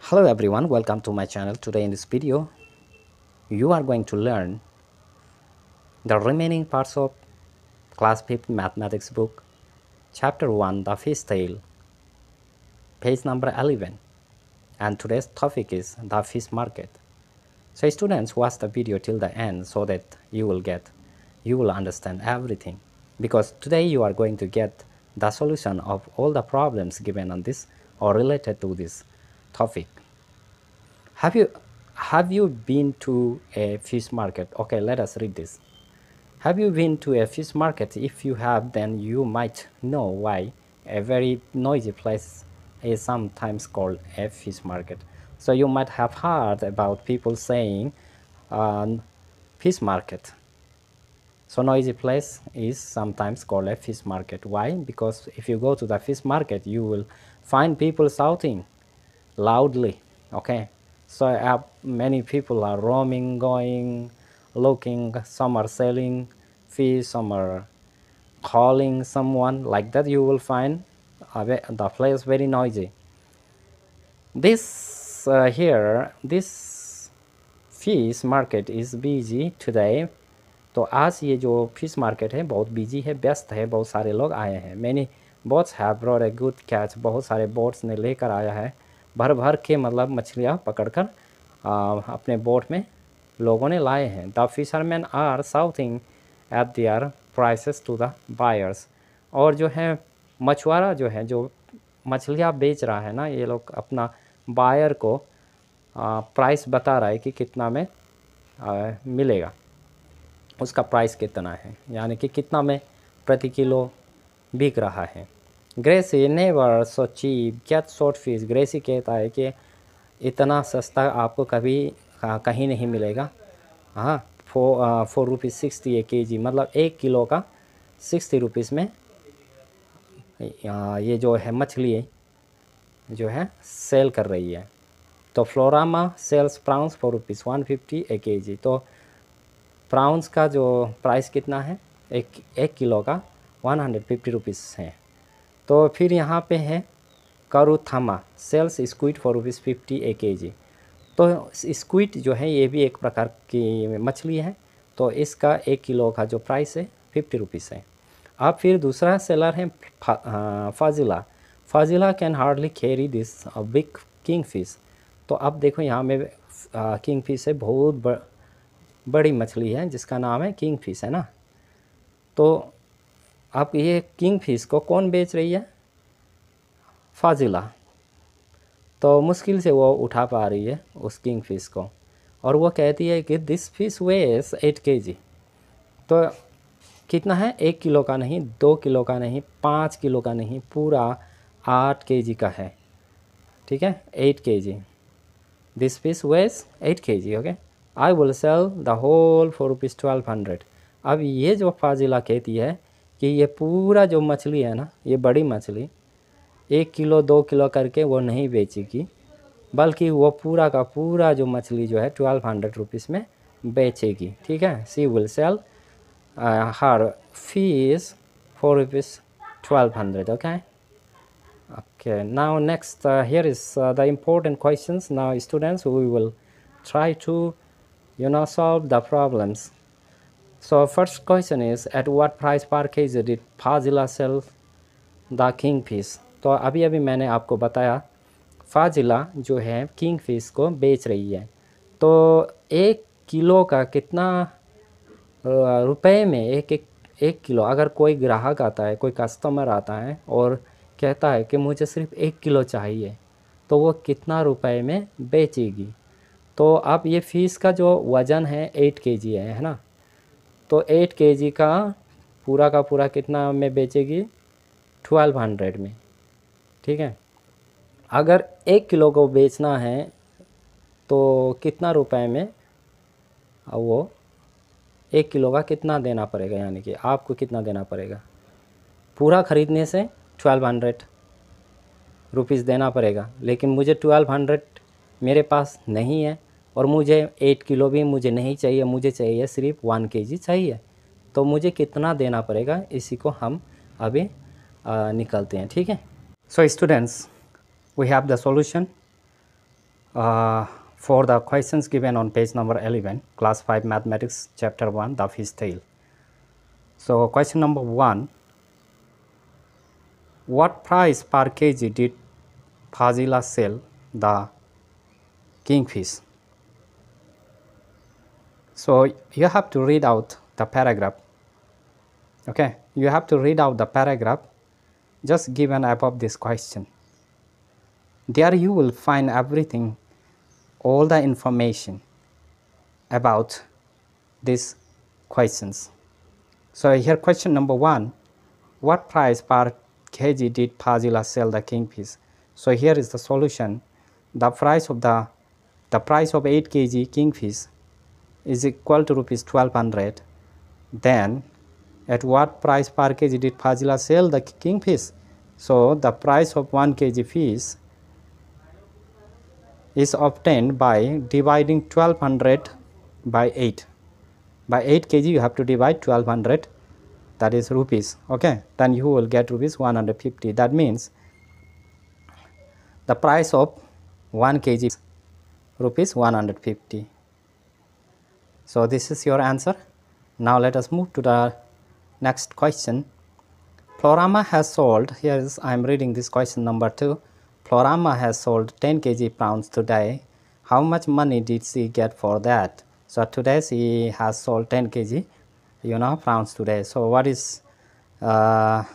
Hello everyone, welcome to my channel. Today in this video you are going to learn the remaining parts of class 5 mathematics book, chapter 1, the fish tale, page number 11, and today's topic is the fish market. So students, watch the video till the end so that you will understand everything, because today you are going to get the solution of all the problems given on this or related to this topic. Have you been to a fish market? Okay, let us read this. Have you been to a fish market? If you have, then you might know why a very noisy place is sometimes called a fish market. So you might have heard about people saying fish market. So noisy place is sometimes called a fish market. Why? Because if you go to the fish market, you will find people shouting loudly. Okay, so many people are roaming, going, looking. Some are selling fish, some are calling someone, like that. You will find the place very noisy. This this fish market is busy today. तो आज ये जो fish market है बहुत busy है, व्यस्त है, बहुत सारे लोग आए हैं. Many boats have brought a good catch. बहुत सारे बोट्स ने लेकर आया है भर भर के, मतलब मछलियाँ पकड़कर अपने बोट में लोगों ने लाए हैं. The fisherman are shouting at their prices to the buyers. और जो है मछुआरा जो है, जो मछलियाँ बेच रहा है ना, ये लोग अपना बायर को प्राइस बता रहा है कि कितना में मिलेगा, उसका प्राइस कितना है, यानी कि कितना में प्रति किलो बिक रहा है. Gracie never so cheap get short fish. Gracie कहता है कि इतना सस्ता आपको कभी कहीं नहीं मिलेगा. हाँ, 4 रुपीज़ 60 ए के जी, मतलब 1 किलो का 60 रुपीज़ में ये जो है मछली जो है सेल कर रही है. तो फ्लोरामा सेल्स प्राउंस 4 रुपीज़ 150 ए के जी. तो प्राउंस का जो प्राइस कितना है, एक किलो का 150 रुपीज़ है. तो फिर यहाँ पे है करूथामा सेल्स स्क्विड 4 रुपीज़ 50 ए के जी. तो स्क्विड जो है ये भी एक प्रकार की मछली है. तो इसका 1 किलो का जो प्राइस है 50 रुपीज़ है. अब फिर दूसरा सेलर है Fazila. Fazila can hardly carry this big king fish. तो अब देखो यहाँ में किंग फिश है, बहुत बड़ी मछली है जिसका नाम है किंग फिश, है ना. तो अब ये किंग फिश को कौन बेच रही है? फाजिला. तो मुश्किल से वो उठा पा रही है उस किंग फिश को, और वो कहती है कि दिस फिश वेज 8 kg. तो कितना है? 1 किलो का नहीं, 2 किलो का नहीं, 5 किलो का नहीं, पूरा 8 kg का है. ठीक है, 8 kg. This fish weighs 8 kg. Okay, I will sell the whole for rupees 1200. अब ये जो फाजिला कहती है कि ये पूरा जो मछली है ना, ये बड़ी मछली 1 किलो 2 किलो करके वो नहीं बेचेगी, बल्कि वो पूरा का पूरा जो मछली जो है 1200 रुपीज़ में बेचेगी. ठीक है, she will sell her fish for rupees 1200. Okay, now next here is the important questions. Now students, we will try to solve the problems. So first question is, at what price per kg did Fazila sell the kingfish? तो अभी अभी मैंने आपको बताया फाजिला जो है king fish को बेच रही है. तो 1 किलो का कितना रुपए में एक किलो, अगर कोई ग्राहक आता है, कोई कस्टमर आता है और कहता है कि मुझे सिर्फ 1 किलो चाहिए, तो वो कितना रुपए में बेचेगी? तो अब ये फ़िश का जो वज़न है 8 kg है ना. तो 8 kg का पूरा कितना में बेचेगी? 1200 में. ठीक है, अगर 1 किलो को बेचना है तो कितना रुपए में वो 1 किलो का कितना देना पड़ेगा, यानी कि आपको कितना देना पड़ेगा? पूरा ख़रीदने से 1200 रुपीज़ देना पड़ेगा, लेकिन मुझे 1200 मेरे पास नहीं है, और मुझे 8 किलो भी मुझे नहीं चाहिए, मुझे चाहिए सिर्फ 1 kg चाहिए. तो मुझे कितना देना पड़ेगा, इसी को हम अभी निकलते हैं. ठीक है, so students, we have the solution. for the questions given on page number 11, class 5 mathematics, chapter 1, the fish tail. So question number 1, what price per kg did Fazila sell the kingfish? So you have to read out the paragraph. Okay, you have to read out the paragraph just given above this question. There you will find everything, all the information about these questions. So here question number 1, what price per kg did Fazila sell the kingfish? So here is the solution. The price of 8 kg kingfish is equal to rupees 1200. Then at what price per kg did Fazila sell the kingfish? So the price of 1 kg fish is obtained by dividing 1200 by 8. By 8 kg you have to divide 1200, that is rupees. Okay, then you will get rupees 150. That means the price of 1 kg is rupees 150. So this is your answer. Now let us move to the next question. Florama has sold, here is I am reading this question number 2. Florama has sold 10 kg prawns today. How much money did she get for that? So today she has sold 10 kg prawns today. So what is the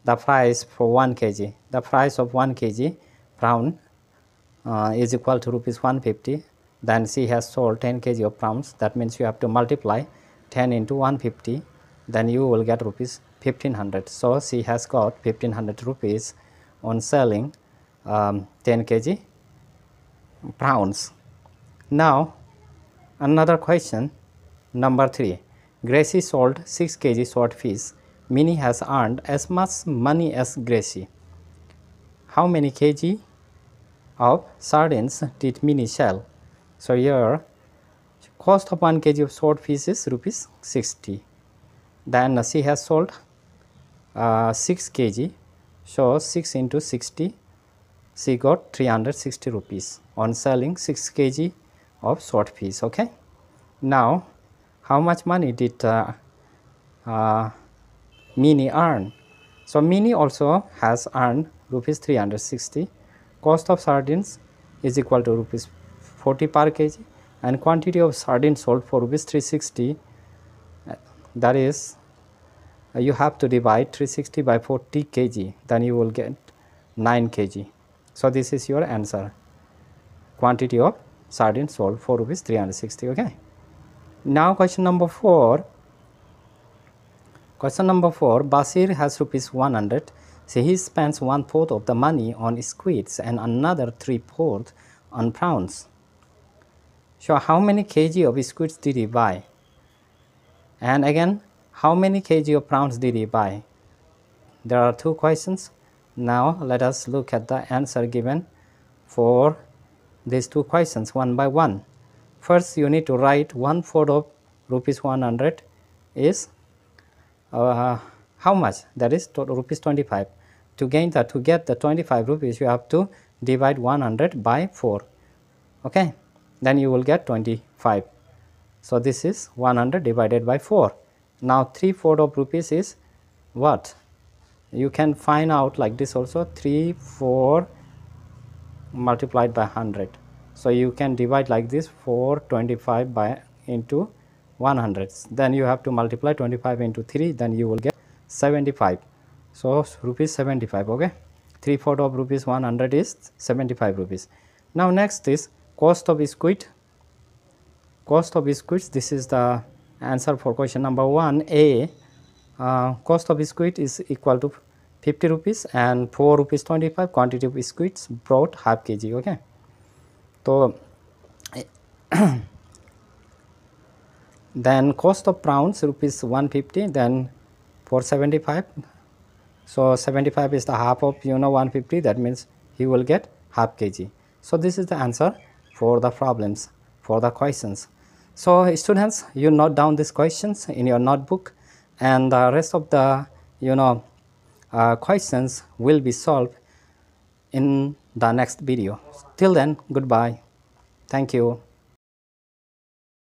price for 1 kg? The price of 1 kg prawn is equal to rupees 150. Then she has sold 10 kg of prawns. That means you have to multiply 10 into 150. Then you will get rupees 1500. So she has got 1500 rupees on selling 10 kg prawns. Now another question, number 3. Gracie sold 6 kg swordfish. Minnie has earned as much money as Gracie. How many kg of sardines did Minnie sell? So here cost of 1 kg of swordfish is rupees 60. Then she has sold 6 kg. So 6 into 60, she got 360 rupees on selling 6 kg of swordfish. Okay. Now how much money did Minnie earn? So Minnie also has earned rupees 360. Cost of sardines is equal to rupees 40 per kg, and quantity of sardines sold for rupees 360, that is you have to divide 360 by 40 kg, then you will get 9 kg. So this is your answer, quantity of sardines sold for rupees 360. Okay. Now question number 4. Question number 4. Basir has rupees 100. So he spends 1/4 of the money on squids and another 3/4 on prawns. So how many kg of squids did he buy? And again, how many kg of prawns did he buy? There are 2 questions. Now let us look at the answer given for these 2 questions one by one. First you need to write 1/4 of rupees 100 is how much? That is rupees 25. To get the 25 rupees, you have to divide 100 by 4. Okay, then you will get 25. So this is 100 divided by 4. Now 3/4 of rupees is what? You can find out like this also, 3/4 multiplied by 100. So you can divide like this, 425 by into 100. Then you have to multiply 25 into 3, then you will get 75. So rupees 75. Okay, 3/4 of rupees 100 is 75 rupees. Now next is cost of squid. Cost of squids, this is the answer for question number 1A. Cost of squid is equal to 50 rupees and 4 rupees 25. Quantity of squids brought half kg. Okay, so then cost of prawns rupees 150, then for 75. So 75 is the half of 150, that means he will get half kg. So this is the answer for the problems, for the questions. So students, you note down these questions in your notebook, and the rest of the questions will be solved in the next video. Till then, goodbye. Thank you.